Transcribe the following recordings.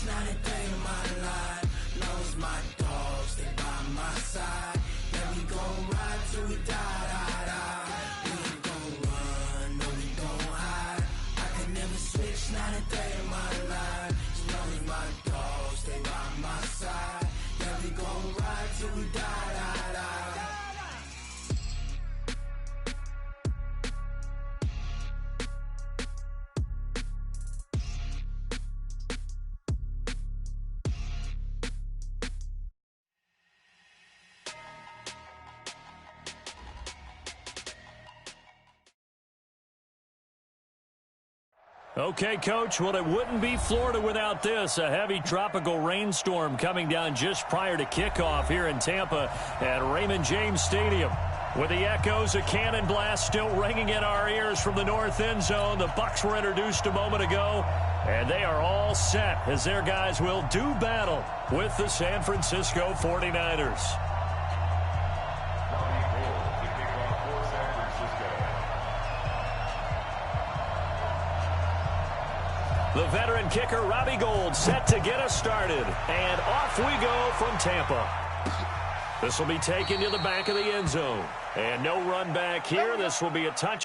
not a day in my life. Long as my dogs, they by my side. Yeah, we gon' ride till we die, die, die. We ain't gon' run, no, we gon' hide. I can never switch, not a day in my life. As long as my dogs, they by my side. Yeah, we gon' ride till we die, die, die. Okay, Coach, well, it wouldn't be Florida without this. A heavy tropical rainstorm coming down just prior to kickoff here in Tampa at Raymond James Stadium. With the echoes of cannon blast still ringing in our ears from the north end zone, the Bucs were introduced a moment ago, and they are all set as their guys will do battle with the San Francisco 49ers. The veteran kicker, Robbie Gould, set to get us started. And off we go from Tampa. This will be taken to the back of the end zone. And no run back here. This will be a touch.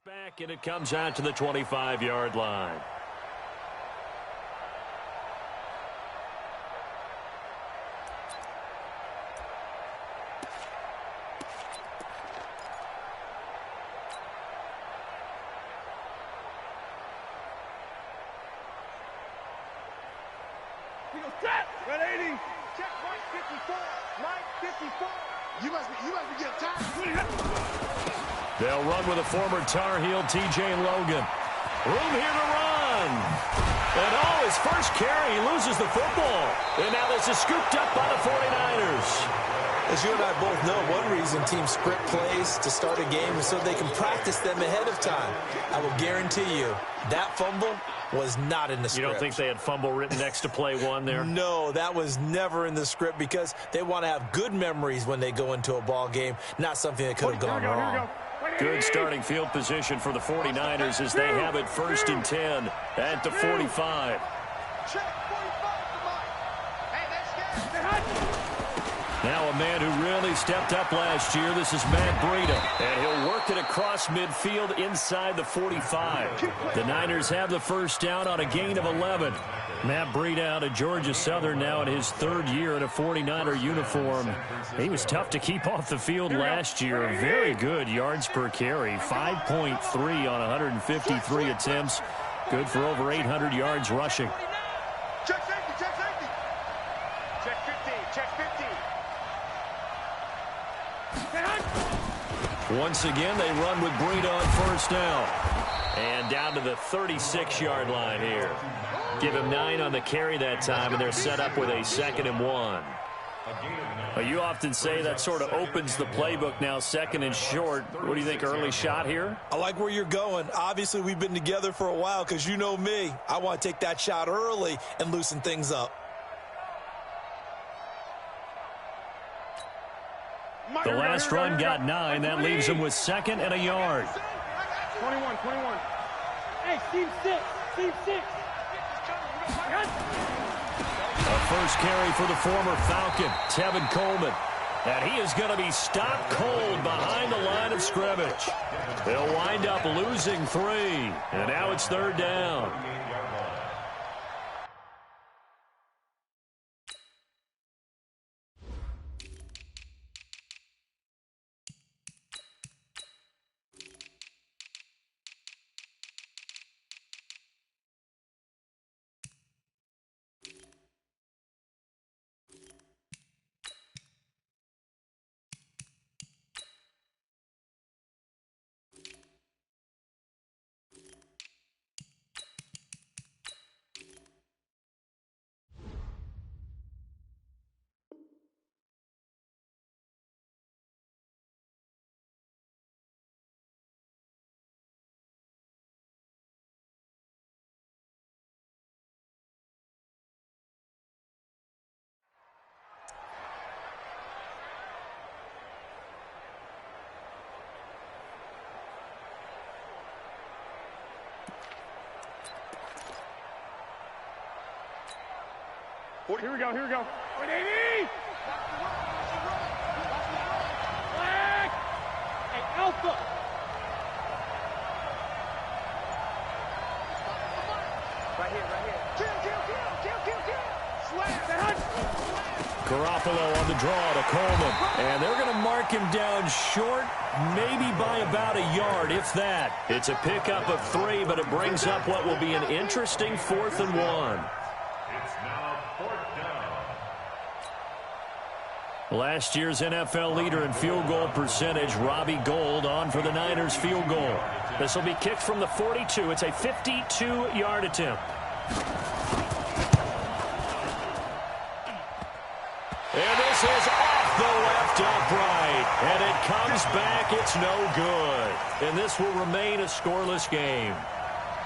Back, and it comes out to the 25-yard line. We go set. 180. Check 154. 954. You must be getting tired. They'll run with a former Tar Heel, T.J. Logan. Room here to run. And his first carry, he loses the football. And now this is scooped up by the 49ers. As you and I both know, one reason teams script plays to start a game is so they can practice them ahead of time. I will guarantee you that fumble was not in the script. You don't think they had fumble written next to play one there? No, that was never in the script because they want to have good memories when they go into a ball game, not something that could have gone wrong. Good starting field position for the 49ers as they have it 1st and 10 at the 45. Now a man who really stepped up last year. This is Matt Breida, and he'll work it across midfield inside the 45. The Niners have the first down on a gain of 11. Matt Breida out of Georgia Southern now in his 3rd year in a 49er uniform. He was tough to keep off the field last year. Very good yards per carry, 5.3 on 153 attempts. Good for over 800 yards rushing. Check safety, check safety. Check 50, check 50. Once again, they run with Breida on first down. And down to the 36-yard line here. Give him 9 on the carry that time, and they're set up with a 2nd and 1. Well, you often say that sort of opens the playbook now, 2nd and short. What do you think, early shot here? I like where you're going. Obviously, we've been together for a while because you know me. I want to take that shot early and loosen things up. The last run got 9. That leaves him with 2nd and a yard. 21. Hey, team 6. Team 6. A first carry for the former Falcon, Tevin Coleman. And he is going to be stopped cold behind the line of scrimmage. They'll wind up losing 3. And now it's 3rd down. Here we go, here we go. 180! Flag! Hey, Alpha! Right here, right here. Kill! Slam! Garoppolo on the draw to Coleman. And they're going to mark him down short, maybe by about a yard, if that. It's a pickup of 3, but it brings up what will be an interesting 4th and 1. It's now 4th down. Last year's NFL leader in field goal percentage, Robbie Gould, on for the Niners field goal. This will be kicked from the 42. It's a 52-yard attempt. And this is off the left upright. And it comes back. It's no good. And this will remain a scoreless game.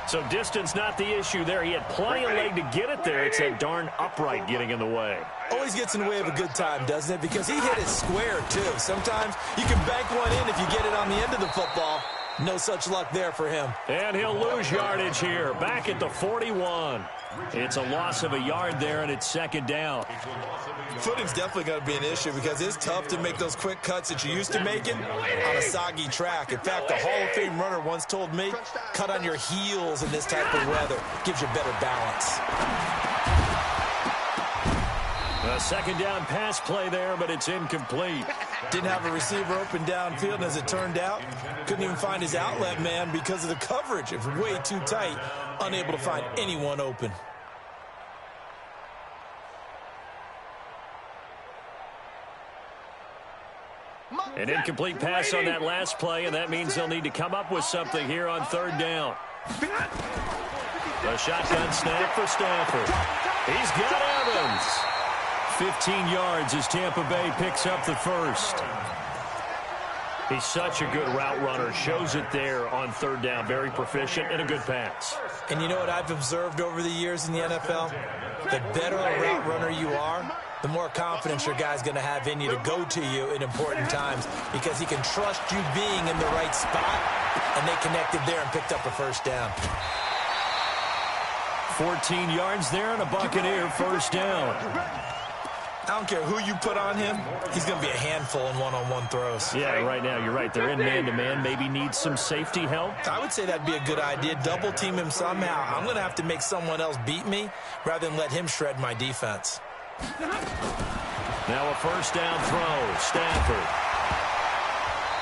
So distance not the issue there. He had plenty of leg to get it there. It's that darn upright getting in the way. Always gets in the way of a good time, doesn't it? Because he hit it square, too. Sometimes you can bank one in if you get it on the end of the football. No such luck there for him. And he'll lose yardage here. Back at the 41. It's a loss of a yard there, and it's 2nd down. Footing's definitely going to be an issue because it's tough to make those quick cuts that you're used to making on a soggy track. In fact, a Hall of Fame runner once told me, cut on your heels in this type of weather. Gives you better balance. A 2nd down pass play there, but it's incomplete. Didn't have a receiver open downfield, and as it turned out, couldn't even find his outlet man because of the coverage. It was way too tight, unable to find anyone open. An incomplete pass on that last play, and that means they'll need to come up with something here on 3rd down. A shotgun snap for Stafford. He's got Evans. 15 yards as Tampa Bay picks up the 1st. He's such a good route runner. Shows it there on 3rd down. Very proficient and a good pass. And you know what I've observed over the years in the NFL? The better a route runner you are, the more confidence your guy's going to have in you to go to you in important times because he can trust you being in the right spot, and they connected there and picked up a 1st down. 14 yards there and a Buccaneer 1st down. I don't care who you put on him, he's going to be a handful in one-on-one throws. Yeah, right now, you're right. They're in man-to-man. Maybe needs some safety help. I would say that'd be a good idea. Double-team him somehow. I'm going to have to make someone else beat me rather than let him shred my defense. Now a 1st down throw. Stafford.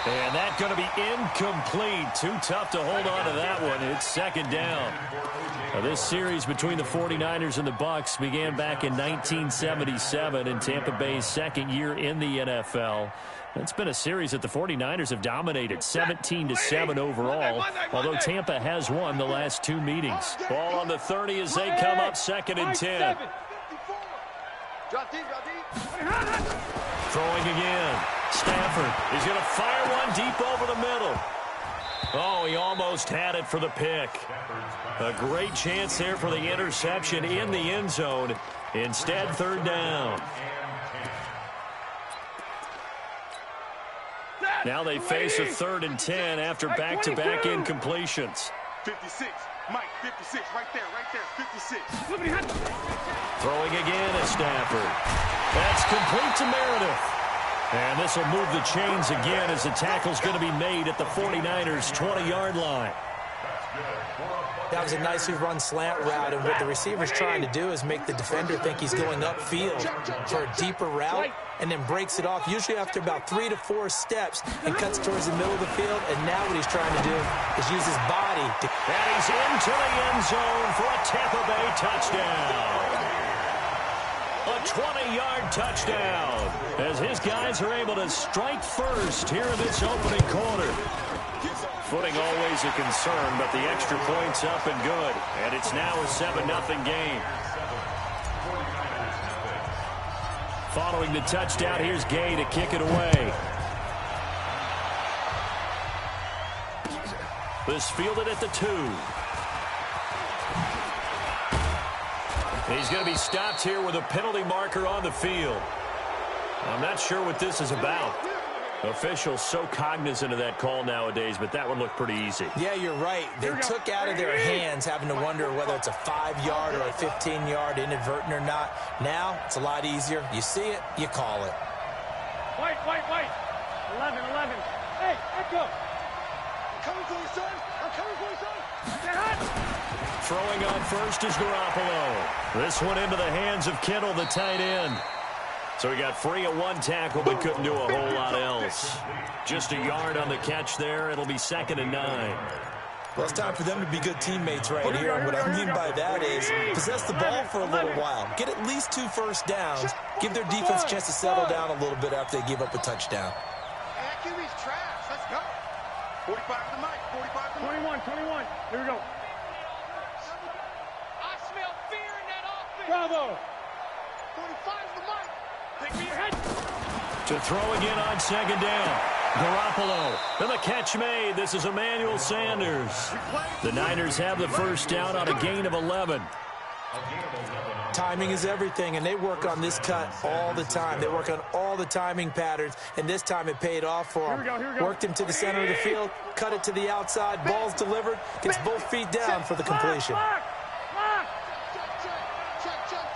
And that's going to be incomplete. Too tough to hold on to that one. It's 2nd down. Now, this series between the 49ers and the Bucs began back in 1977 in Tampa Bay's 2nd year in the NFL. It's been a series that the 49ers have dominated, 17-7 overall, although Tampa has won the last 2 meetings. Ball on the 30 as they come up 2nd and 10. Throwing again. Stafford is going to fire one deep over the middle. Oh, he almost had it for the pick. A great chance there for the interception in the end zone. Instead, 3rd down. Now they face a 3rd and 10 after back-to-back incompletions. 56, Mike, 56, right there, 56. Throwing again at Stafford. That's complete to Meredith. And this will move the chains again as the tackle's going to be made at the 49ers' 20-yard line. That was a nicely run slant route, and what the receiver's trying to do is make the defender think he's going upfield for a deeper route and then breaks it off, usually after about 3 to 4 steps, and cuts towards the middle of the field. And now what he's trying to do is use his body to... And he's into the end zone for a Tampa Bay touchdown. A 20-yard touchdown as his guys are able to strike first here in this opening quarter. Footing always a concern, but the extra point's up and good. And it's now a 7-0 game. Following the touchdown, here's Gay to kick it away. This fielded at the 2. He's going to be stopped here with a penalty marker on the field. I'm not sure what this is about. Officials so cognizant of that call nowadays, but that one looked pretty easy. Yeah, you're right. They took out of their hands having to wonder whether it's a 5-yard or a 15-yard inadvertent or not. Now, it's a lot easier. You see it, you call it. White. 11. Hey, echo. I'm coming for you, son. I'm coming for you, son. Stay hot. Throwing on first is Garoppolo. This one into the hands of Kittle, the tight end. So he got free of one tackle, but couldn't do a whole lot else. Just a yard on the catch there. It'll be 2nd and 9. Well, it's time for them to be good teammates right here. And what I mean by that is possess the ball for a little while. Get at least 2 first downs. Give their defense a chance to settle down a little bit after they give up a touchdown. Hey, that QB's trash. Let's go. 45 to the mic. 45 to the mic. 21. Here we go. I smell fear in that offense. Bravo. 45 to the mic. Pick me your head. To throw again on 2nd down. Garoppolo. And the catch made. This is Emmanuel Sanders. The Niners have the first down on a gain of 11. Timing is everything, and they work on this cut all the time. They work on all the timing patterns, and this time it paid off for them. Here we go. Worked him to the center of the field, cut it to the outside, ball's delivered, gets both feet down for the completion. Lock.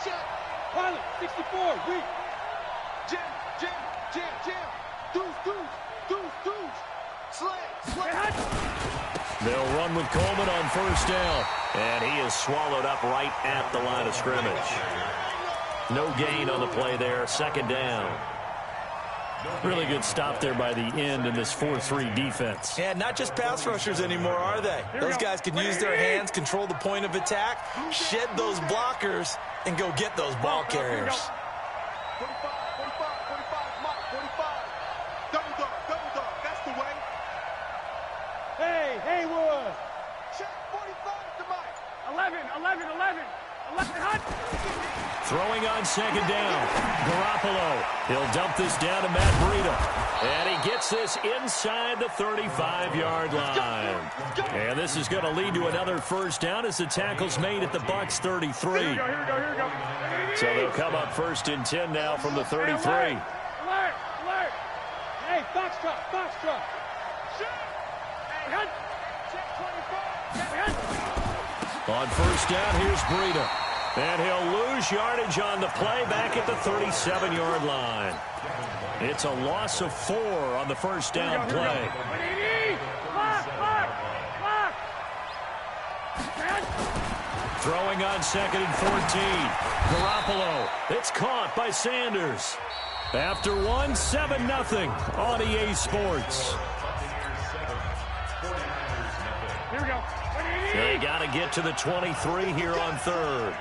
Check. Pilot, 64, weak. Jam. Deuce. Slay. They'll run with Coleman on first down. And he is swallowed up right at the line of scrimmage. No gain on the play there. 2nd down. Really good stop there by the end in this 4-3 defense. Yeah, not just pass rushers anymore, are they? Those guys can use their hands, control the point of attack, shed those blockers, and go get those ball carriers. 45, Mike, 45. Double dog, that's the way. Hey, Haywood. Check 45 to Mike. 11, hot. Throwing on 2nd down. Garoppolo. He'll dump this down to Matt Breida. And he gets this inside the 35-yard line. And this is going to lead to another first down as the tackle's made at the BUCCS 33. Here we go. So they'll come up 1st and 10 now from the 33. Alert. Hey, Foxtrot. Shoot. Hey, check 24. On first down, here's Breida. And he'll lose yardage on the play back at the 37-yard line. It's a loss of 4 on the first down play. Throwing on 2nd and 14. Garoppolo. It's caught by Sanders. After 7-0 on EA Sports. Here we go. They got to get to the 23 here on 3rd.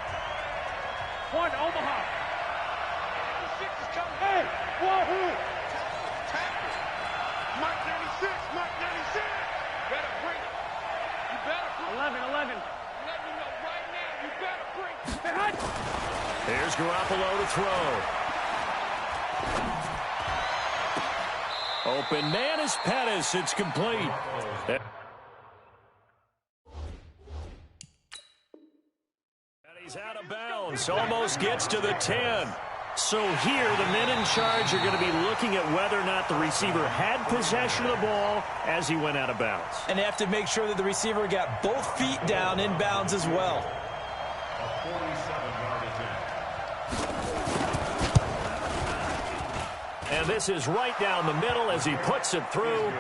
One, Omaha. The 6 is coming. Hey, wahoo. Mike 96. Better bring it. You better bring it. 11. Let me know right now. You better bring it. Here's Garoppolo to throw. Open man is Pettis. It's complete. He's out of bounds, almost gets to the 10. So here, the men in charge are going to be looking at whether or not the receiver had possession of the ball as he went out of bounds. And they have to make sure that the receiver got both feet down in bounds as well. A 47-yard attempt. And this is right down the middle as he puts it through.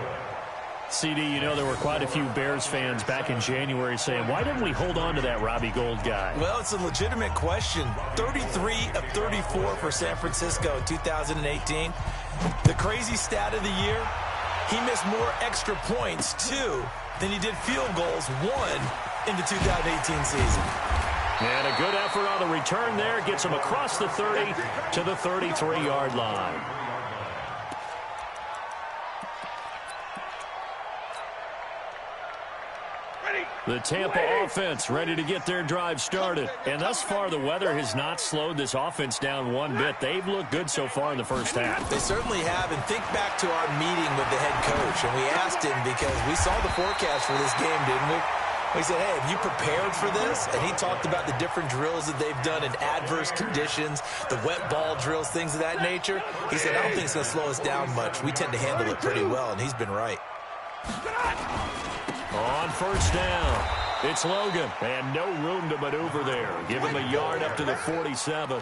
CD, you know there were quite a few Bears fans back in January saying, why didn't we hold on to that Robbie Gould guy? Well, it's a legitimate question. 33 of 34 for San Francisco in 2018. The crazy stat of the year, he missed more extra points, 2, than he did field goals, 1, in the 2018 season. And a good effort on the return there gets him across the 30 to the 33-yard line. The Tampa offense ready to get their drive started. And thus far, the weather has not slowed this offense down one bit. They've looked good so far in the first half. They certainly have. And think back to our meeting with the head coach. And we asked him because we saw the forecast for this game, didn't we? He said, hey, have you prepared for this? And he talked about the different drills that they've done in adverse conditions, the wet ball drills, things of that nature. He said, I don't think it's going to slow us down much. We tend to handle it pretty well, and he's been right. On first down, it's Logan, and no room to maneuver there. Give him a yard up to the 47.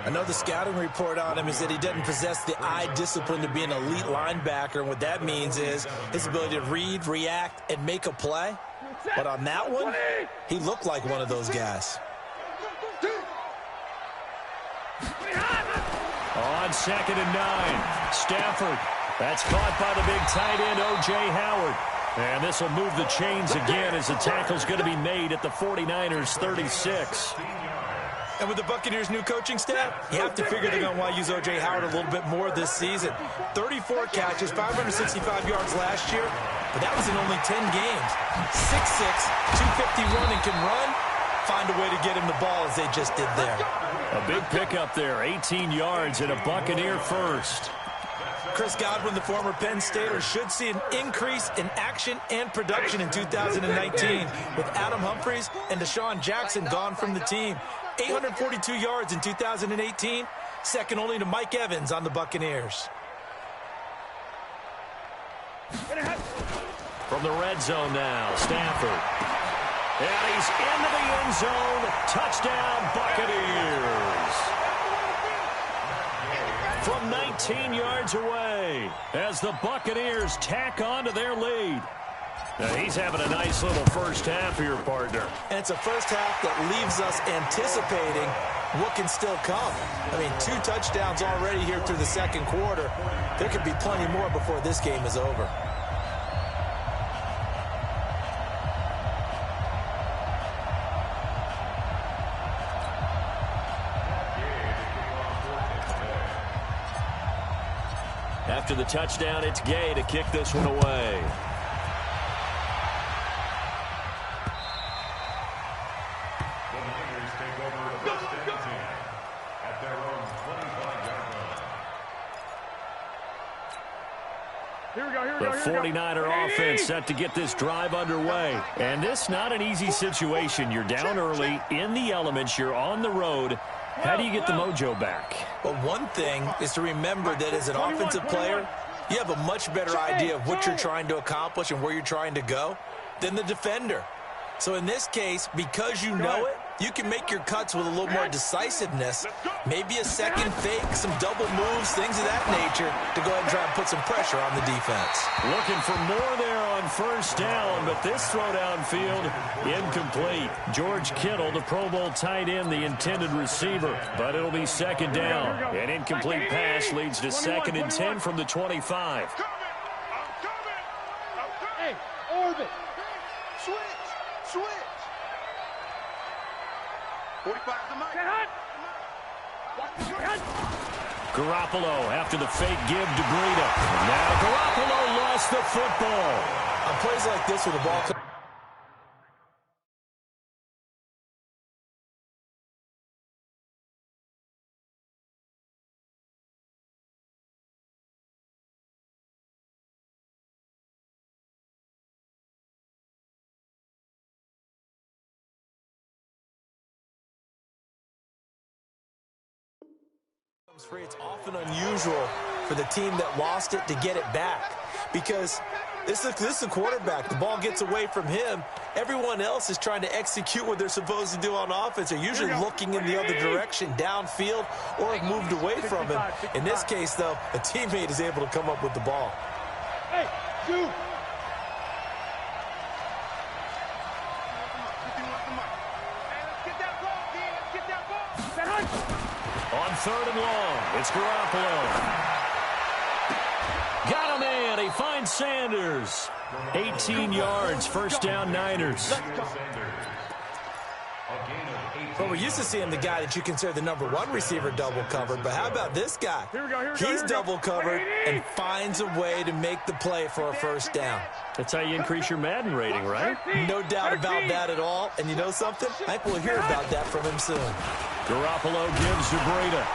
Another scouting report on him is that he doesn't possess the eye discipline to be an elite linebacker, and what that means is his ability to read, react, and make a play. But on that one, he looked like one of those guys. On 2nd and 9, Stafford. That's caught by the big tight end, O.J. Howard. And this will move the chains again as the tackle's going to be made at the 49ers' 36. And with the Buccaneers' new coaching staff, you have to figure they're going to want to use O.J. Howard a little bit more this season. 34 catches, 565 yards last year, but that was in only 10 games. 6'6", 251, and can run. Find a way to get him the ball as they just did there. A big pickup there, 18 yards and a Buccaneer first. Chris Godwin, the former Penn Stater, should see an increase in action and production in 2019 with Adam Humphries and Deshaun Jackson gone from the team. 842 yards in 2018, second only to Mike Evans on the Buccaneers. From the red zone now, Stafford. And he's into the end zone. Touchdown, Buccaneers. From 19 yards away as the Buccaneers tack on to their lead. Now he's having a nice little first half here, partner. And it's a first half that leaves us anticipating what can still come. I mean, 2 touchdowns already here through the second quarter. There could be plenty more before this game is over. After the touchdown, it's Gay to kick this one away. The Niners take over the first and 10 at their own 25-yard line. Here we go, here we go, The here we go. 49er offense set to get this drive underway. And this not an easy situation. You're down early, in the elements, you're on the road. How do you get the mojo back? Well, one thing is to remember that as an offensive player, you have a much better idea of what you're trying to accomplish and where you're trying to go than the defender. So in this case, because you know it, you can make your cuts with a little more decisiveness, maybe a second fake, some double moves, things of that nature, to go ahead and try and put some pressure on the defense. Looking for more there on first down, but this throw downfield, incomplete. George Kittle, the Pro Bowl tight end, the intended receiver, but it'll be second down. An incomplete pass leads to 2nd and 10 from the 25. Hey, orbit. Switch. 45 to Mike. Garoppolo after the fake give to Breida. Now Garoppolo lost the football. On plays like this with the ball free, it's often unusual for the team that lost it to get it back, because this is a quarterback. The ball gets away from him. Everyone else is trying to execute what they're supposed to do on offense. They're usually looking in the other direction, downfield, or have moved away from him. In this case, though, a teammate is able to come up with the ball. Hey, shoot. On 3rd and long, it's Garoppolo. Got a man. He finds Sanders. 18 yards, first down Niners. Well, we're used to seeing the guy that you consider the #1 receiver double covered, but how about this guy? He's double covered and finds a way to make the play for a first down. That's how you increase your Madden rating, right? No doubt about that at all. And you know something? I think we'll hear about that from him soon. Garoppolo gives to Breida.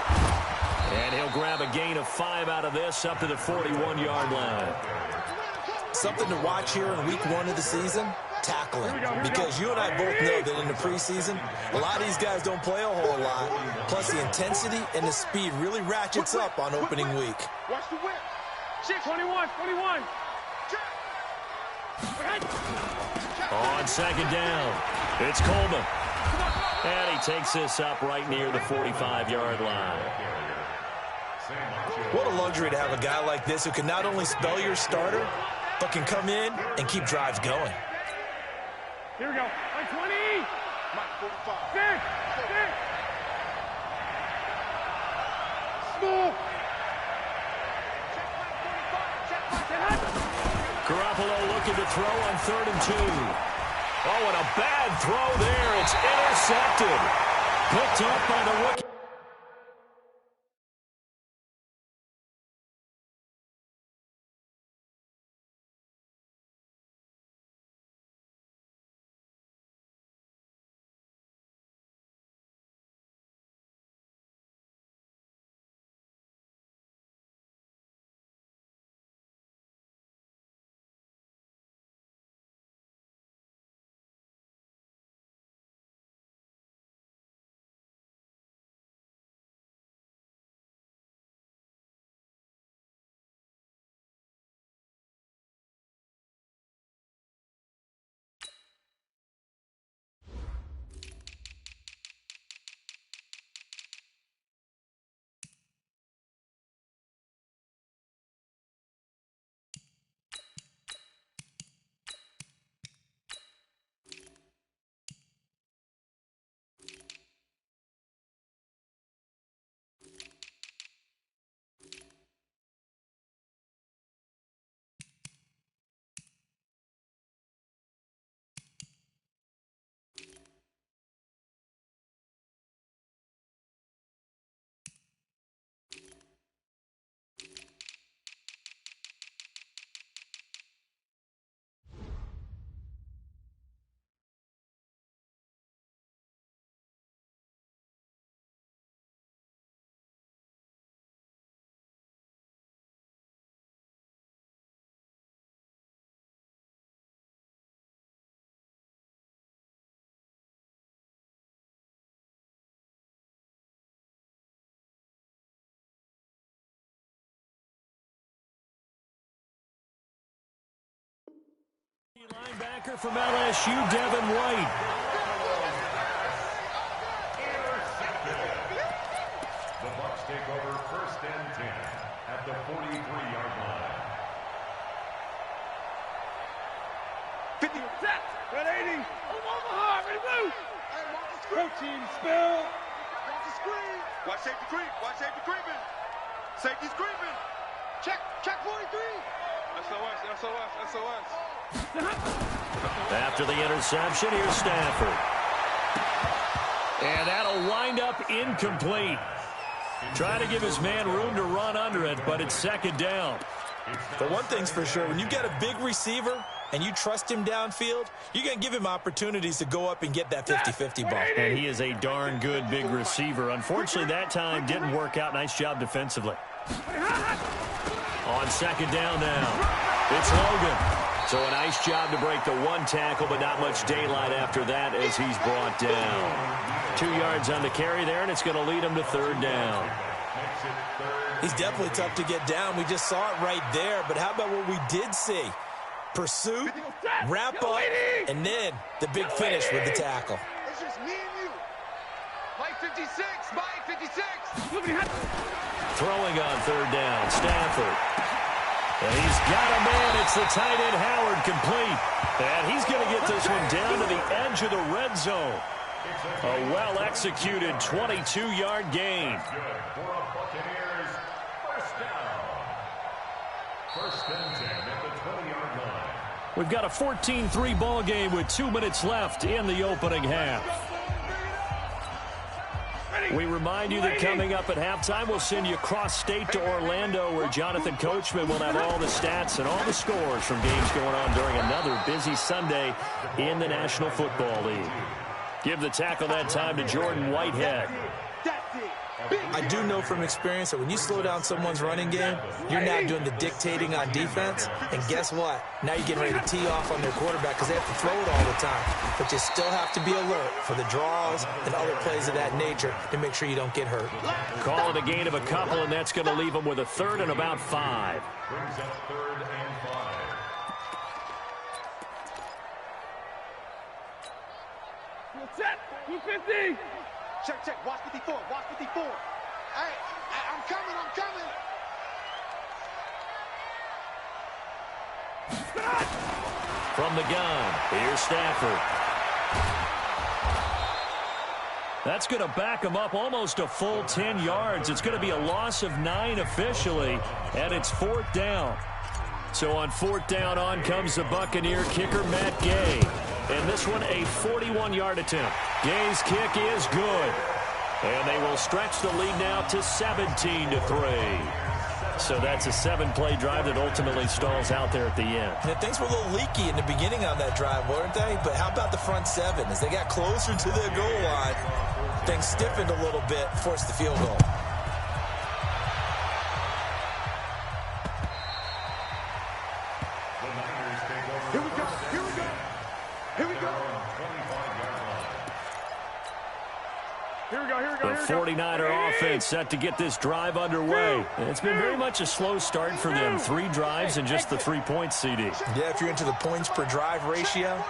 And he'll grab a gain of 5 out of this up to the 41-yard line. Something to watch here in week 1 of the season, tackling. Because you and I both know that in the preseason, a lot of these guys don't play a whole lot. Plus, the intensity and the speed really ratchets up on opening week. Watch the whip. 21, 21. On second down, it's Coleman. And he takes this up right near the 45-yard line. What a luxury to have a guy like this who can not only spell your starter, but can come in and keep drives going. Here we go. 20. Six. Small. Garoppolo looking to throw on 3rd and 2. Oh, and a bad throw there. It's intercepted. Picked up by the rookie. Linebacker from LSU, Devin White. The Bucs take over 1st and 10 at the 43-yard line. 50. Set. 180. Omaha. Ready to move. Coaching spell. Watch the screen. Watch safety creep. Watch safety creeping. Safety's creeping. Check 43. SOS. After the interception, here's Stafford. And that'll wind up incomplete. Trying to give his man room to run under it, but it's 2nd down. But one thing's for sure, when you get a big receiver and you trust him downfield, you're going to give him opportunities to go up and get that 50-50 ball. And he is a darn good big receiver. Unfortunately, that time didn't work out. Nice job defensively. On 2nd down now, it's Logan. So a nice job to break the 1 tackle, but not much daylight after that as he's brought down. 2 yards on the carry there, and it's going to lead him to 3rd down. He's definitely tough to get down. We just saw it right there, but how about what we did see? Pursuit, wrap up, and then the big finish with the tackle. It's just me and you. Mike 56. Mike 56. Throwing on 3rd down, Stafford. And he's got a man. It's the tight end, Howard, complete. And he's going to get this one down to the edge of the red zone. A well-executed 22-yard gain. For a Buccaneers 1st down. 1st and 10 at the 20-yard line. We've got a 14-3 ball game with 2 minutes left in the opening half. We remind you that coming up at halftime, we'll send you cross-state to Orlando, where Jonathan Coachman will have all the stats and all the scores from games going on during another busy Sunday in the National Football League. Give the tackle that time to Jordan Whitehead. I do know from experience that when you slow down someone's running game, you're now doing the dictating on defense. And guess what? Now you're getting ready to tee off on their quarterback because they have to throw it all the time. But you still have to be alert for the draws and other plays of that nature to make sure you don't get hurt. Call it a gain of a couple, and that's going to leave them with a third and about 5. Brings up 3rd and 5. Set. 250. Check, check. Watch 54. Watch 54. Hey, I'm coming. I'm coming. From the gun, here's Stafford. That's going to back him up almost a full 10 yards. It's going to be a loss of 9 officially, and it's 4th down. So on 4th down, on comes the Buccaneer kicker, Matt Gay. And this one, a 41-yard attempt. Gay's kick is good. And they will stretch the lead now to 17-3. So that's a 7-play drive that ultimately stalls out there at the end. And things were a little leaky in the beginning on that drive, weren't they? But how about the front 7? As they got closer to their goal line, things stiffened a little bit, forced the field goal. Here we go. Here we go. Here we go. Here we go. Here we go. The 49er offense set to get this drive underway. And it's been very much a slow start for them. 3 drives and just the 3 points, CD. Yeah, if you're into the points per drive ratio,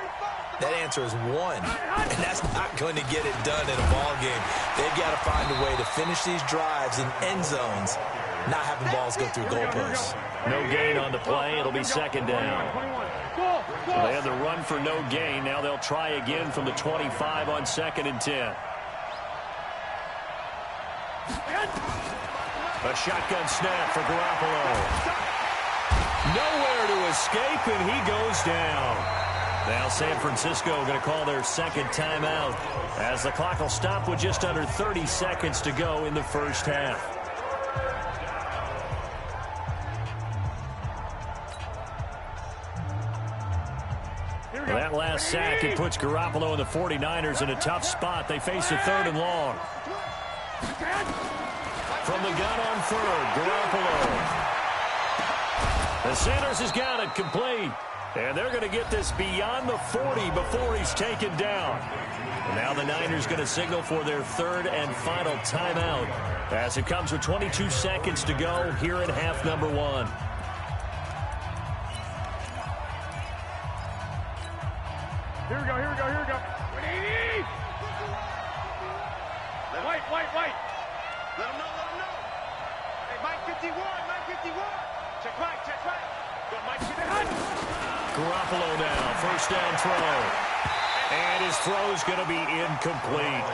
that answer is 1. And that's not going to get it done in a ball game. They've got to find a way to finish these drives in end zones, not having balls go through goalposts. No gain on the play. It'll be 2nd down. They had the run for no gain. Now they'll try again from the 25 on 2nd and 10. A shotgun snap for Garoppolo. Nowhere to escape, and he goes down. Now San Francisco going to call their 2nd timeout as the clock will stop with just under 30 seconds to go in the first half. That last sack, it puts Garoppolo and the 49ers in a tough spot. They face a 3rd and long. From the gun on 3rd, Garoppolo. The Sanders has got it complete. And they're going to get this beyond the 40 before he's taken down. And now the Niners going to signal for their 3rd and final timeout as it comes with 22 seconds to go here in half number 1. Here we go. Here we go. Here we go. 180. White. Let him know. Let him know. Hey, Mike 51. Mike 51. Check right. Go, Mike 51. Garoppolo now, 1st down throw. And his throw's going to be incomplete.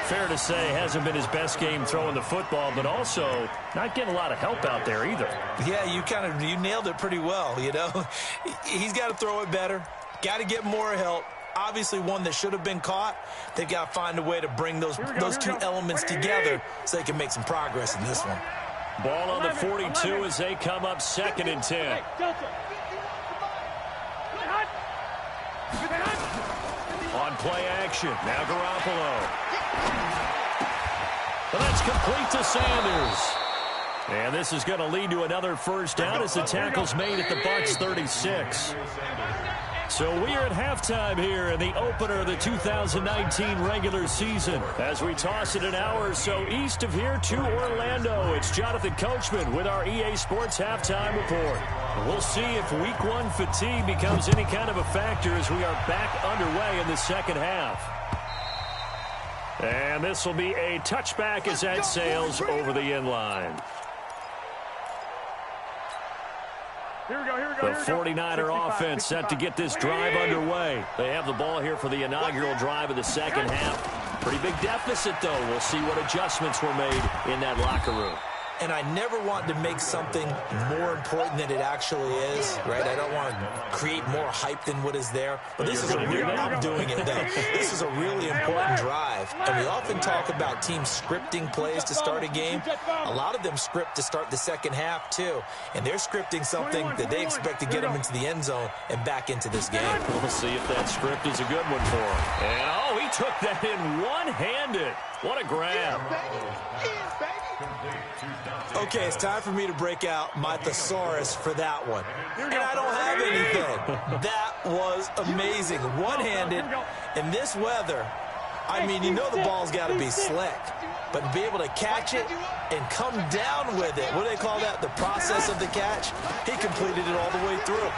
Fair to say, hasn't been his best game throwing the football, but also not getting a lot of help out there either. Yeah, you nailed it pretty well, you know. He's got to throw it better. Got to get more help. Obviously one that should have been caught. They've got to find a way to bring those two elements together so they can make some progress in this one. Ball on the 42 as they come up 2nd and 10. On play action, now Garoppolo. Well, that's complete to Sanders. And this is going to lead to another 1st down as the tackle's made at the BUCCS 36. So we are at halftime here in the opener of the 2019 regular season. As we toss it an hour or so east of here to Orlando, it's Jonathan Coachman with our EA Sports Halftime Report. We'll see if Week 1 fatigue becomes any kind of a factor as we are back underway in the 2nd half. And this will be a touchback as that sails over the end line. The 49er offense set to get this drive underway. They have the ball here for the inaugural drive of the 2nd half. Pretty big deficit, though. We'll see what adjustments were made in that locker room. And I never want to make something more important than it actually is, right? I don't want to create more hype than what is there. But this is I'm doing it, though. This is a really important drive. And we often talk about teams scripting plays to start a game. A lot of them script to start the 2nd half, too. And they're scripting something that they expect to get them into the end zone and back into this game. We'll see if that script is a good one for him. And, he took that in one-handed. What a grab. Okay, it's time for me to break out my thesaurus for that one. And I don't have anything. That was amazing. One-handed in this weather. I mean, you know the ball's got to be slick. But to be able to catch it and come down with it, what do they call that? The process of the catch? He completed it all the way through.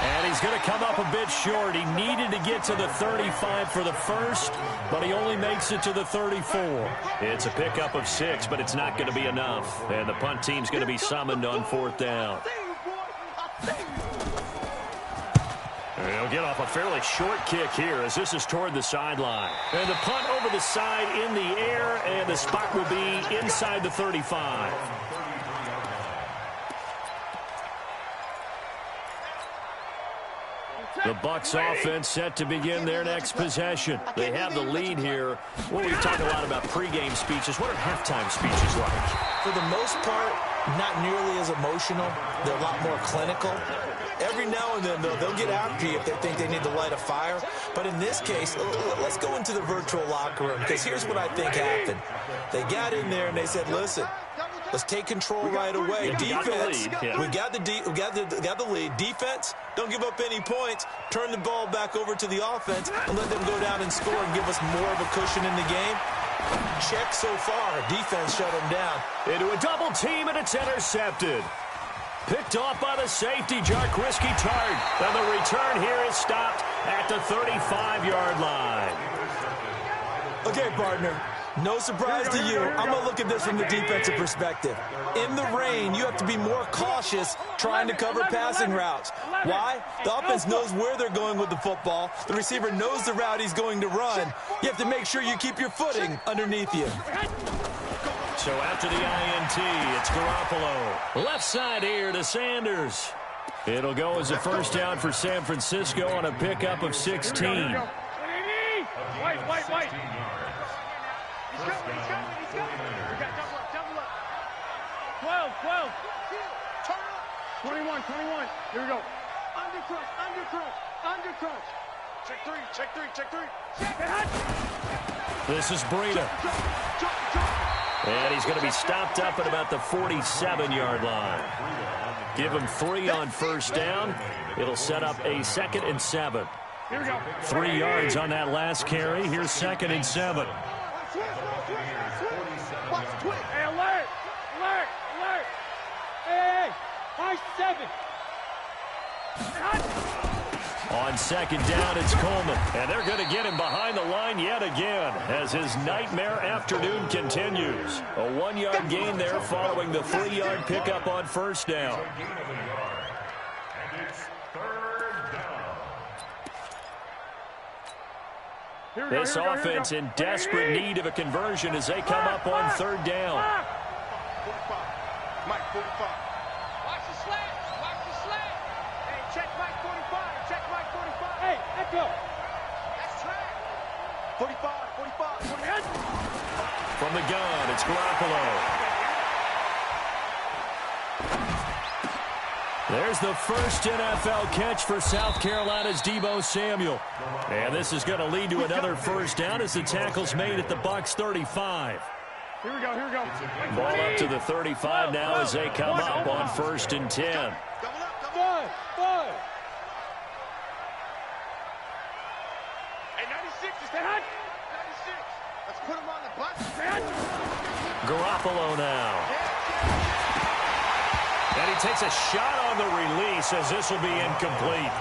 And he's going to come up a bit short. He needed to get to the 35 for the first, but he only makes it to the 34. It's a pickup of 6, but it's not going to be enough. And the punt team's going to be summoned on 4th down. He'll get off a fairly short kick here as this is toward the sideline. And the punt over the side in the air, and the spot will be inside the 35. The Bucs offense set to begin their next possession. They have the lead here. Well, we've talked a lot about pregame speeches. What are halftime speeches like? For the most part, not nearly as emotional. They're a lot more clinical. Every now and then, though, they'll get after you if they think they need to light a fire. But in this case, let's go into the virtual locker room, because here's what I think happened. They got in there and they said, listen, let's take control right away. Defense, we got the lead. Defense, don't give up any points. Turn the ball back over to the offense and let them go down and score and give us more of a cushion in the game. Check so far. Defense shut them down. Into a double team, and it's intercepted. Picked off by the safety, Jarquiski Tart. And the return here is stopped at the 35-yard line. Okay, partner. No surprise to you. I'm going to look at this from the defensive perspective. In the rain, you have to be more cautious trying to cover passing routes. Why? The offense knows where they're going with the football. The receiver knows the route he's going to run. You have to make sure you keep your footing underneath you. So after the INT, it's Garoppolo. Left side here to Sanders. It'll go as a first down for San Francisco on a pickup of 16. Wait. He's coming. We got double up. 12. 21. Here we go. Under crunch. Check three. This is Breida. And he's going to be stopped up at about the 47-yard line. Give him 3 on first down. It'll set up a 2nd and 7. Here we go. 3 yards on that last carry. Here's 2nd and 7. Hey, alert! Hey, high 7. On 2nd down, it's Coleman. And they're going to get him behind the line yet again as his nightmare afternoon continues. A 1-yard gain there following the 3-yard pickup on first down. This offense in desperate need of a conversion as they come up on 3rd down. Mike, 45. Watch the slant. Hey, check Mike 45. Hey, echo. That's track. 45. From the gun, it's Garoppolo. There's the first NFL catch for South Carolina's Deebo Samuel. And this is going to lead to another first down as the tackle's made at the Bucs 35. Here we go. Ball up to the 35 now as they come up on 1st and 10. Double up. Hey, 96 is the hot. 96. Let's put him on the bus. Garoppolo now. And he takes a shot on the release as this will be incomplete.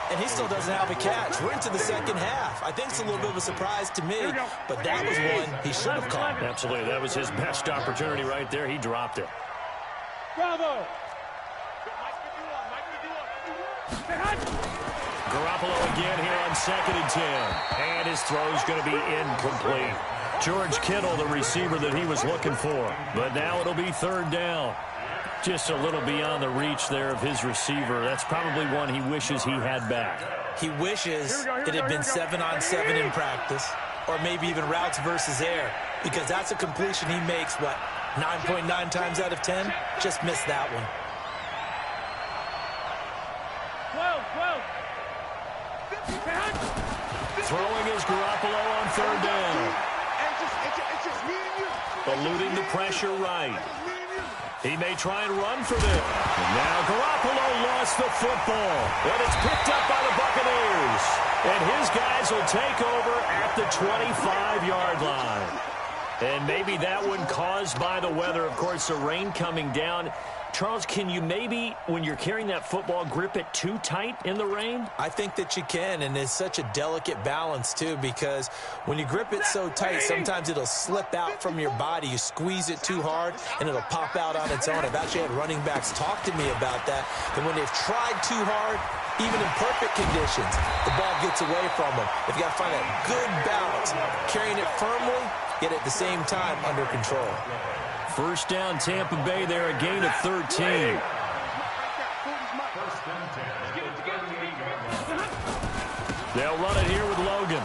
And he still doesn't have a catch. We're into the second half. I think it's a little bit of a surprise to me, but that was one he should have caught. Absolutely. That was his best opportunity right there. He dropped it. Bravo. Garoppolo again here on 2nd and 10. And his throw's going to be incomplete. George Kittle, the receiver that he was looking for. But now it'll be 3rd down. Just a little beyond the reach there of his receiver. That's probably one he wishes he had back. He wishes it had been 7-on-7 in practice, or maybe even routes versus air, because that's a completion he makes, 9.9 times out of 10? Just missed that one. 12. Throwing is Garoppolo on 3rd down. It's just me and you. Eluding the pressure right. He may try and run for this. And now Garoppolo lost the football. And it's picked up by the Buccaneers. And his guys will take over at the 25-yard line. And maybe that one caused by the weather. Of course, the rain coming down. Charles, can you maybe, when you're carrying that football, grip it too tight in the rain? I think that you can, and it's such a delicate balance, too, because when you grip it so tight, sometimes it'll slip out from your body. You squeeze it too hard, and it'll pop out on its own. I've actually had running backs talk to me about that, and when they've tried too hard, even in perfect conditions, the ball gets away from them. They've got to find that good balance, carrying it firmly, yet at the same time under control. First down, Tampa Bay there, a gain of 13. They'll run it here with Logan.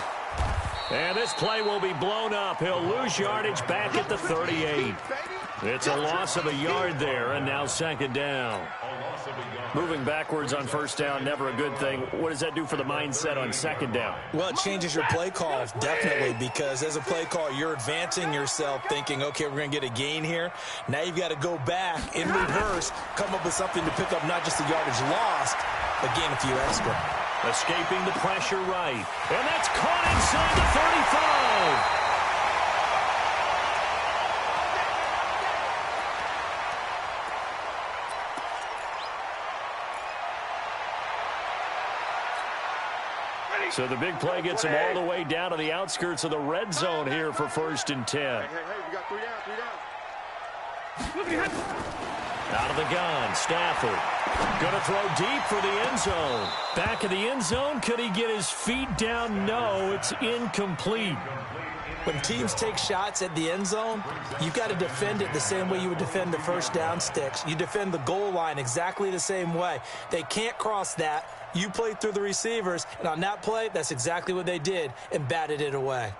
And this play will be blown up. He'll lose yardage back at the 38. It's a loss of a yard there, and now second down. Moving backwards on first down, never a good thing. What does that do for the mindset on second down? Well, it changes your play call, definitely, because as a play call, you're advancing yourself thinking, okay, we're going to get a gain here. Now you've got to go back in reverse, come up with something to pick up not just the yardage lost, but gain a few extra. Escaping the pressure right. And that's caught inside the 35. So the big play gets him all the way down to the outskirts of the red zone here for 1st and 10. Hey, we got 3 down. Out of the gun, Stafford. Going to throw deep for the end zone. Back of the end zone, could he get his feet down? No, it's incomplete. When teams take shots at the end zone, you've got to defend it the same way you would defend the first down sticks. You defend the goal line exactly the same way. They can't cross that. You play through the receivers, and on that play, that's exactly what they did and batted it away.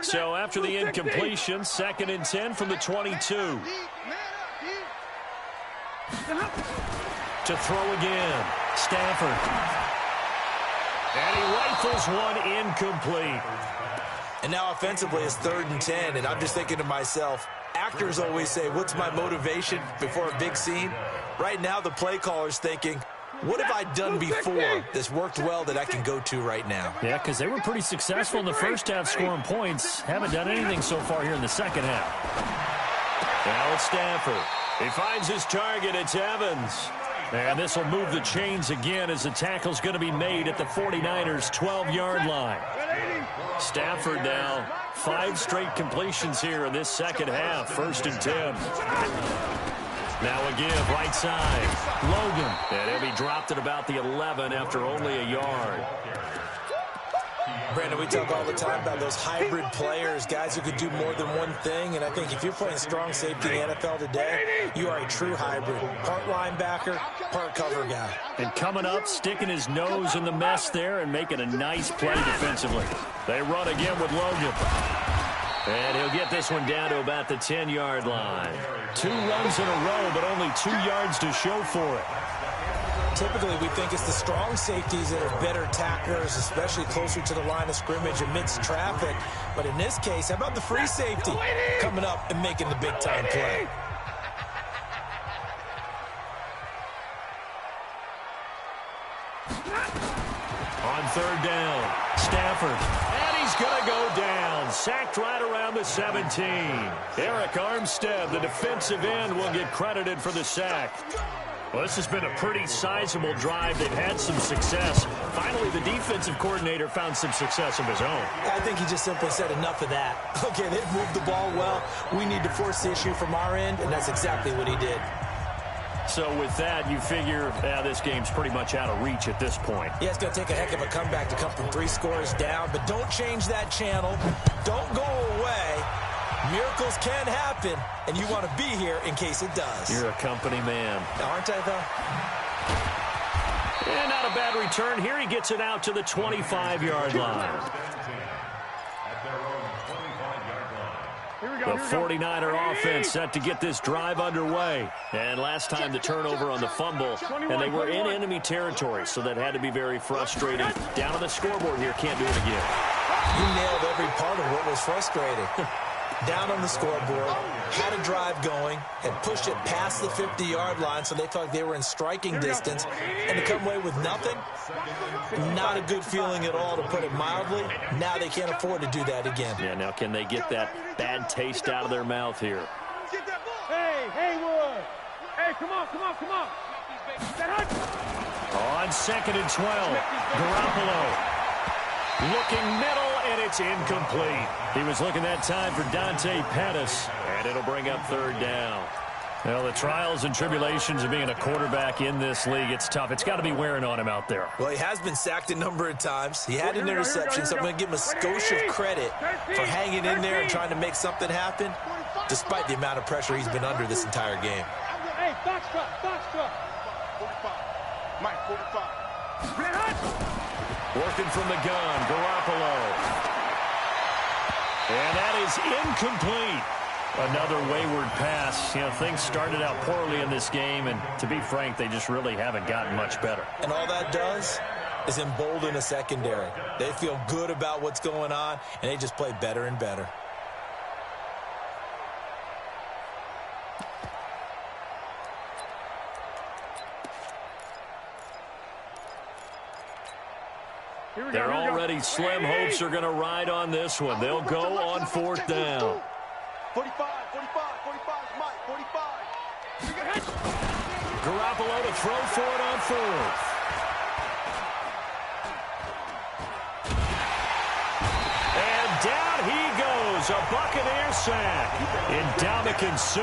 So after the incompletion, 2nd and 10 from the 22. To throw again, Stafford. And he rifles one incomplete. And now offensively it's 3rd and 10, and I'm just thinking to myself, actors always say, what's my motivation before a big scene? Right now the play caller's thinking, what have I done before that's worked well that I can go to right now? Yeah, because they were pretty successful in the first half scoring points. Haven't done anything so far here in the second half. Now it's Stafford. He finds his target. It's Evans. And this will move the chains again as the tackle's going to be made at the 49ers' 12-yard line. Stafford now 5 straight completions here in this second half. 1st and 10. Now a give, right side. Logan. And he'll be dropped at about the 11 after only a yard. Brandon, we talk all the time about those hybrid players, guys who could do more than one thing, and I think if you're playing strong safety in the NFL today, you are a true hybrid. Part linebacker, part cover guy. And coming up, sticking his nose in the mess there and making a nice play defensively. They run again with Logan. And he'll get this one down to about the 10-yard line. 2 runs in a row, but only 2 yards to show for it. Typically, we think it's the strong safeties that are better tacklers, especially closer to the line of scrimmage amidst traffic. But in this case, how about the free safety coming up and making the big-time play? On 3rd down, Stafford. And he's going to go down. Sacked right around the 17. Eric Armstead, the defensive end, will get credited for the sack. Well, this has been a pretty sizable drive. They've had some success. Finally, the defensive coordinator found some success of his own. I think he just simply said enough of that. Okay, they've moved the ball well. We need to force the issue from our end, and that's exactly what he did. So with that, you figure this game's pretty much out of reach at this point. Yeah, it's going to take a heck of a comeback to come from 3 scores down, but don't change that channel. Don't go away. Miracles can happen, and you want to be here in case it does. You're a company man. Aren't I, though? And not a bad return. Here he gets it out to the 25-yard line. The 49er offense set to get this drive underway. And last time the turnover on the fumble, and they were in enemy territory, so that had to be very frustrating. Down on the scoreboard here, can't do it again. You nailed every part of what was frustrating. down on the scoreboard, had a drive going, had pushed it past the 50-yard line so they felt like they were in striking distance, and to come away with nothing, not a good feeling at all, to put it mildly. Now they can't afford to do that again. Yeah, now can they get that bad taste out of their mouth here? Hey, Haywood. Hey, come on. On 2nd and 12, Garoppolo looking middle, and it's incomplete. He was looking that time for Dante Pettis, and it'll bring up 3rd down. Well, the trials and tribulations of being a quarterback in this league, it's tough. It's got to be wearing on him out there. Well, he has been sacked a number of times. He had an interception, so I'm going to give him a skosh of credit for hanging in there and trying to make something happen, despite the amount of pressure he's been under this entire game. Hey, box truck. 45. Mike, 45. Working from the gun, Garoppolo. And that is incomplete. Another wayward pass. You know, things started out poorly in this game, and to be frank, they just really haven't gotten much better. And all that does is embolden a secondary. They feel good about what's going on, and they just play better and better. They're already slim hopes are going to ride on this one. They'll go on 4th down. 45, Mike, 45. Garoppolo to throw for it on 4th. And down he goes, a Buccaneer sack. Ndamukong Suh.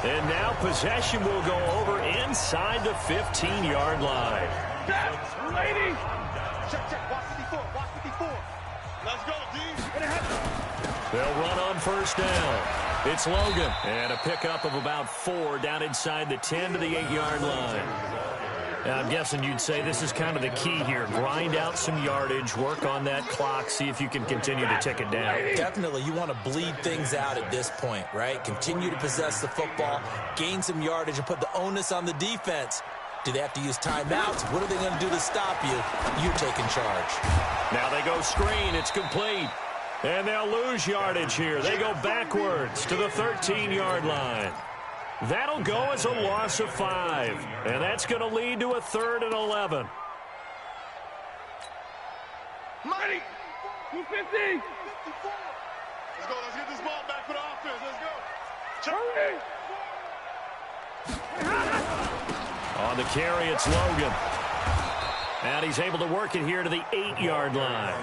And now possession will go over inside the 15-yard line. Ladies. Check, watch 54. Let's go, D. They'll run on 1st down. It's Logan. And a pickup of about 4 down inside the 10 to the 8-yard line. Now, I'm guessing you'd say this is kind of the key here. Grind out some yardage, work on that clock, see if you can continue to tick it down. Definitely, you want to bleed things out at this point, right? Continue to possess the football, gain some yardage, and put the onus on the defense. Do they have to use timeouts? What are they going to do to stop you? You're taking charge. Now they go screen. It's complete. And they'll lose yardage here. They go backwards to the 13-yard line. That'll go as a loss of 5. And that's going to lead to a 3rd and 11. Mighty. 250. 54. Let's get this ball back for the offense. Let's go. Hurry. On the carry, it's Logan. And he's able to work it here to the 8-yard line.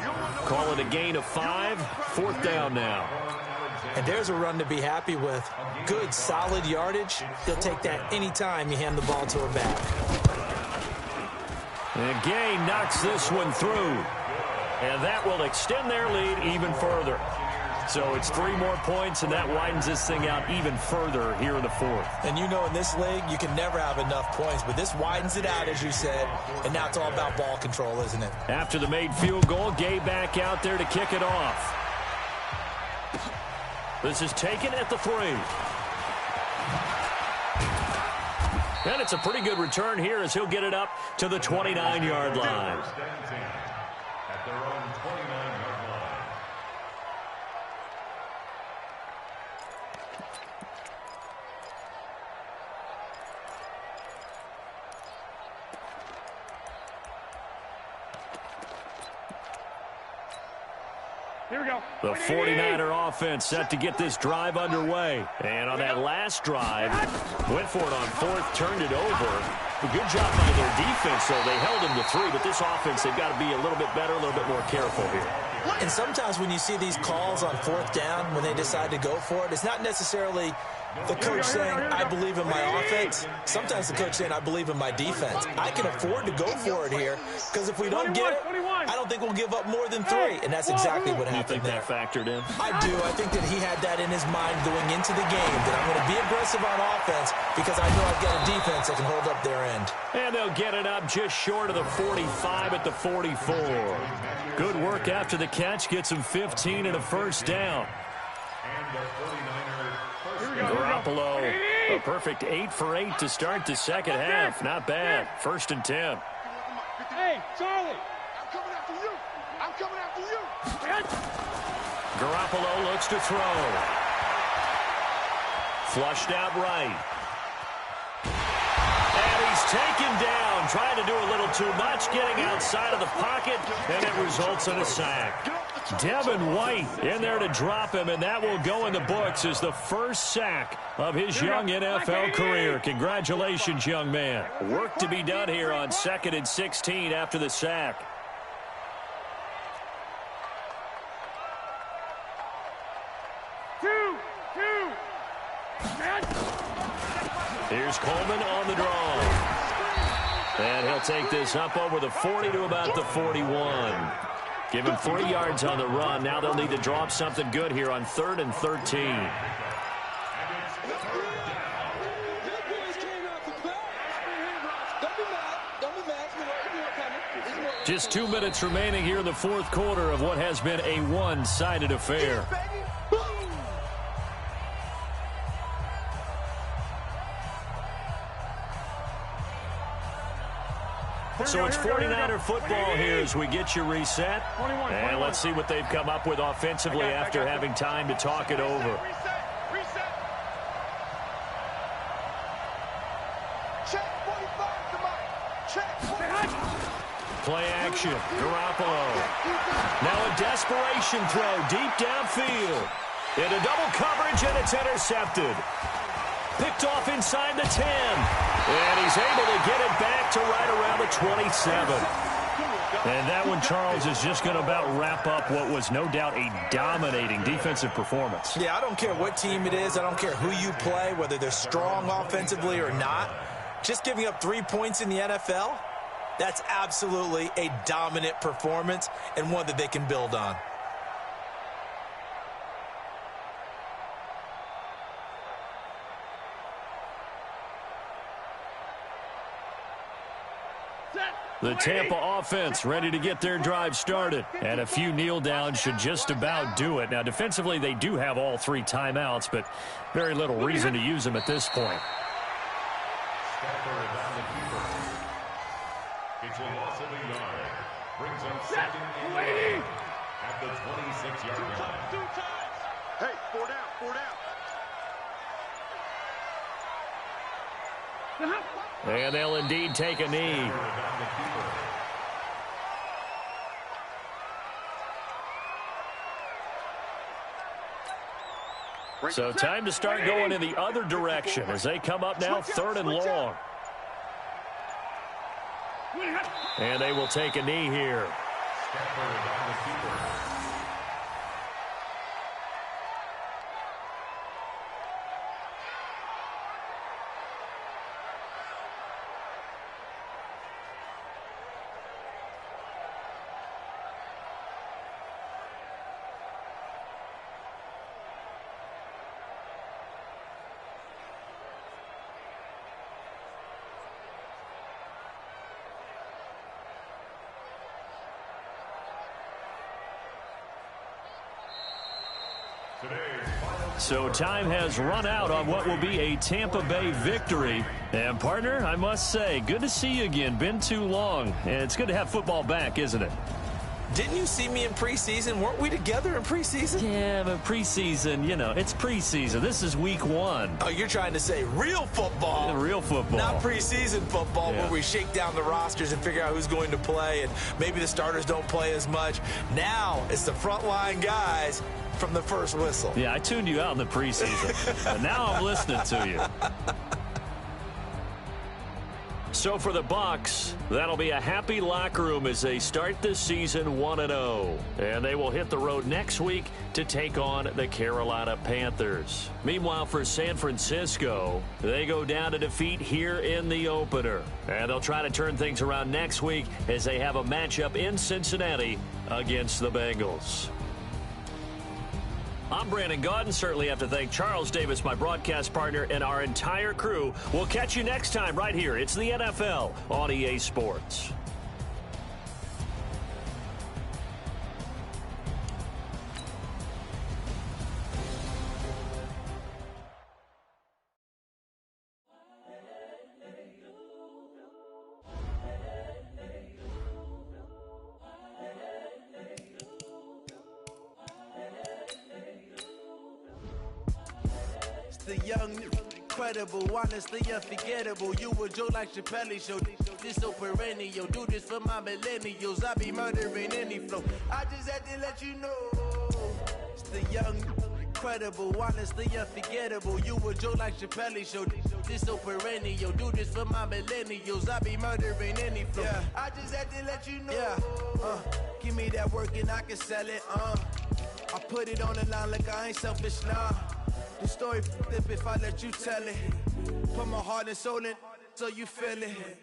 Call it a gain of 5. 4th down now. And there's a run to be happy with. Good, solid yardage. He'll take that anytime you hand the ball to a back. And Gay knocks this one through. And that will extend their lead even further. So it's 3 more points, and that widens this thing out even further here in the 4th. And you know in this league, you can never have enough points, but this widens it out, as you said, and now it's all about ball control, isn't it? After the made field goal, Gay back out there to kick it off. This is taken at the 3. And it's a pretty good return here as he'll get it up to the 29-yard line. At their own 29-yard line. Here we go. The 49er offense set to get this drive underway. And on that last drive, went for it on 4th, turned it over. A good job by their defense, though. They held him to 3, but this offense, they've got to be a little bit better, a little bit more careful here. And sometimes when you see these calls on 4th down, when they decide to go for it, it's not necessarily the coach saying, I believe in my offense. Sometimes the coach saying, I believe in my defense. I can afford to go for it here, because if we don't get it, I don't think we'll give up more than 3. And that's exactly what happened there. You think that factored in? I do. I think that he had that in his mind going into the game, that I'm going to be aggressive on offense because I know I've got a defense that can hold up their end. And they'll get it up just short of the 45 at the 44. Good work after the catch. Gets him 15 and a 1st down. Garoppolo, a perfect 8 for 8 to start the second half. Not bad. 1st and 10. Hey, Charlie. I'm coming after you. I'm coming after you. Garoppolo looks to throw. Flushed out right. And he's taken down, trying to do a little too much, getting outside of the pocket, and it results in a sack. Devin White in there to drop him, and that will go in the books as the first sack of his young NFL career. Congratulations, young man. Work to be done here on 2nd and 16 after the sack. Here's Coleman on the draw. And he'll take this up over the 40 to about the 41. Give him 3 yards on the run. Now they'll need to drop something good here on 3rd and 13. Just 2 minutes remaining here in the 4th quarter of what has been a one-sided affair. So it's 49er football here as we get you reset. And let's see what they've come up with offensively after having time to talk it over. Play action. Garoppolo. Now a desperation throw deep downfield. Into double coverage, and it's intercepted. Picked off inside the 10. And he's able to get it back to right around the 27. And that one, Charles, is just going to about wrap up what was no doubt a dominating defensive performance. Yeah, I don't care what team it is. I don't care who you play, whether they're strong offensively or not. Just giving up 3 points in the NFL, that's absolutely a dominant performance and one that they can build on. The Tampa offense ready to get their drive started. And a few kneel downs should just about do it. Now, defensively, they do have all 3 timeouts, but very little reason to use them at this point. It's a loss of a yard. Brings up 2nd and 8 at the 26-yard line. Hey, 4 down, 4 down. And they'll indeed take a knee. So time to start going in the other direction as they come up now 3rd and long. And they will take a knee here. So time has run out on what will be a Tampa Bay victory. And, partner, I must say, good to see you again. Been too long. And it's good to have football back, isn't it? Didn't you see me in preseason? Weren't we together in preseason? Yeah, but preseason, you know, it's preseason. This is week 1. Oh, you're trying to say real football. Yeah, real football. Not preseason football yeah. where we shake down the rosters and figure out who's going to play, and maybe the starters don't play as much. Now it's the frontline guys from the first whistle. Yeah, I tuned you out in the preseason. But now I'm listening to you. So for the Bucs, that'll be a happy locker room as they start this season 1-0. And they will hit the road next week to take on the Carolina Panthers. Meanwhile, for San Francisco, they go down to defeat here in the opener. And they'll try to turn things around next week as they have a matchup in Cincinnati against the Bengals. I'm Brandon Gaudin. Certainly have to thank Charles Davis, my broadcast partner, and our entire crew. We'll catch you next time right here. It's the NFL on EA Sports. The young, incredible, honestly unforgettable. You a joke like Chappelle Show. This so perennial. Do this for my millennials. I be murdering any flow. I just had to let you know. It's the young, incredible, honestly unforgettable. You a joke like Chappelle Show. This so perennial. Do this for my millennials. I be murdering any flow. Yeah. I just had to let you know. Yeah. Give me that work and I can sell it. I put it on the line like I ain't selfish, nah. The story flip if I let you tell it. Put my heart and soul in so you feel it.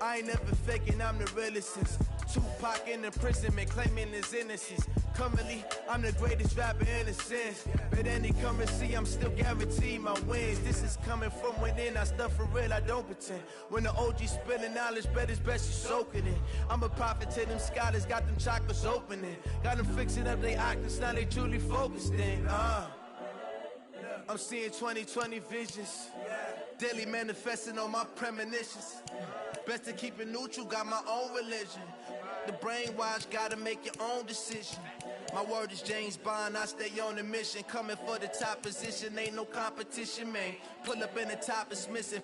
I ain't never faking, I'm the realest since Tupac in imprisonment, claiming his innocence. Currently, I'm the greatest rapper in a sense. But any currency, I'm still guaranteed my wins. This is coming from within, I stuff for real, I don't pretend. When the OG spilling knowledge, bet it's best you soak it in. I'm a prophet to them scholars, got them chakras opening. Got them fixing up they octaves, now they truly focused in. I'm seeing 2020 visions. Daily manifesting on my premonitions. Best to keep it neutral, got my own religion. The brainwash, gotta make your own decision. My word is James Bond, I stay on the mission. Coming for the top position, ain't no competition, man. Pull up in the top, it's missing.